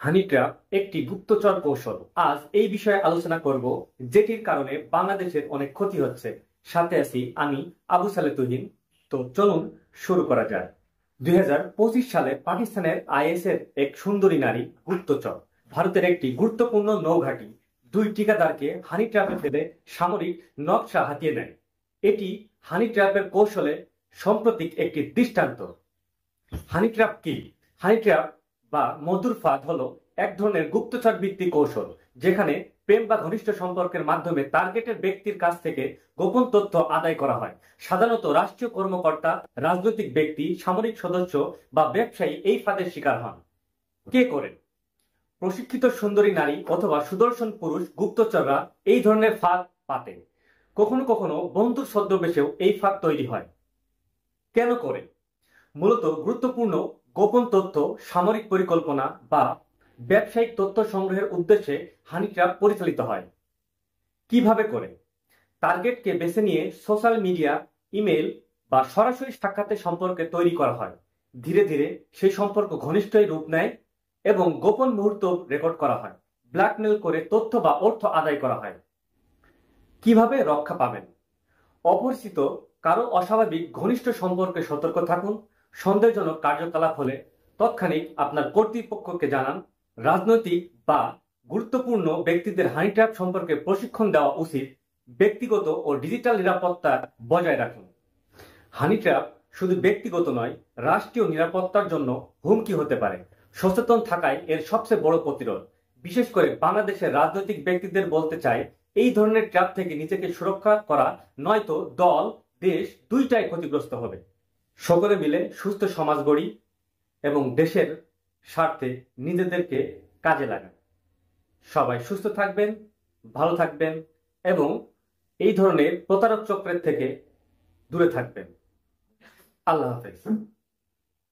হানি trap একটি গুপ্তচর কৌশল। আজ এই বিষয়ে আলোচনা করব, যেটির কারণে বাংলাদেশের অনেক ক্ষতি হচ্ছে। সাথে আছি আমি, আবু সালে তুহিন। তো চলুন শুরু করা যায়। 2025 সালে পাকিস্তানের আইএস এর এক সুন্দরী নারী গুপ্তচর ভারতের একটি গুরুত্বপূর্ণ নৌঘাঁটি দুই ঠিকাদারকে হানি ট্র্যাপে ফেলে সামরিক নকশা হাতিয়ে নেয়। এটি হানি ট্র্যাপের কৌশলে সাম্প্রতিক একটি দৃষ্টান্ত। হানি ট্র্যাপ কি? হানি ট্র্যাপ বা মধুর ফাঁদ হলো এক ধরনের গুপ্তচর ভিত্তিক কৌশল, যেখানে প্রেম বা ঘনিষ্ঠ সম্পর্কের মাধ্যমে টার্গেটের ব্যক্তির কাছ থেকে গোপন তথ্য আদায় করা হয়। সাধারণত রাষ্ট্রীয় কর্মকর্তা, রাজনৈতিক ব্যক্তি, সামরিক সদস্য বা ব্যবসায়ী এই ফাঁদের শিকার হন। কে করেন? প্রশিক্ষিত সুন্দরী নারী অথবা সুদর্শন পুরুষ গুপ্তচররা এই ধরনের ফাঁদ পাতেন। কখনো কখনো বন্ধুর ছদ্মবেশেও এই ফাঁদ তৈরি হয়। কেন করে? মূলত গুরুত্বপূর্ণ গোপন তথ্য, সামরিক পরিকল্পনা বা ব্যবসায়িক তথ্য সংগ্রহের উদ্দেশ্যে হানি ট্র্যাপ পরিচালিত হয়। কিভাবে করে? টার্গেটকে বেছে নিয়ে সোশ্যাল মিডিয়া, ইমেল বা সরাসরি সাক্ষাতের সম্পর্কে তৈরি করা হয়। ধীরে ধীরে সেই সম্পর্ক ঘনিষ্ঠই রূপ নেয় এবং গোপন মুহূর্ত রেকর্ড করা হয়। ব্ল্যাকমেল করে তথ্য বা অর্থ আদায় করা হয়। কিভাবে রক্ষা পাবেন? অপরিচিত কারো অস্বাভাবিক ঘনিষ্ঠ সম্পর্কে সতর্ক থাকুন। সন্দেহজনক কার্যকলাপ হলে তৎক্ষণিক আপনার কর্তৃপক্ষকে জানান। রাজনৈতিক বা গুরুত্বপূর্ণ ব্যক্তিদের হানি ট্র্যাপ সম্পর্কে প্রশিক্ষণ দেওয়া উচিত। ব্যক্তিগত ও ডিজিটাল নিরাপত্তা বজায় রাখুন। হানি ট্র্যাপ শুধু ব্যক্তিগত নয়, রাষ্ট্রীয় নিরাপত্তার জন্য হুমকি হতে পারে। সচেতন থাকাই এর সবচেয়ে বড় প্রতিরোধ। বিশেষ করে বাংলাদেশের রাজনৈতিক ব্যক্তিদের বলতে চাই, এই ধরনের ট্র্যাপ থেকে নিজেকে সুরক্ষা করা, নয়তো দল, দেশ দুইটাই ক্ষতিগ্রস্ত হবে। সকলে মিলে সুস্থ সমাজ গড়ি এবং দেশের স্বার্থে নিজেদেরকে কাজে লাগান। সবাই সুস্থ থাকবেন, ভালো থাকবেন এবং এই ধরনের প্রতারক চক্রের থেকে দূরে থাকবেন। আল্লাহ হাফেজ।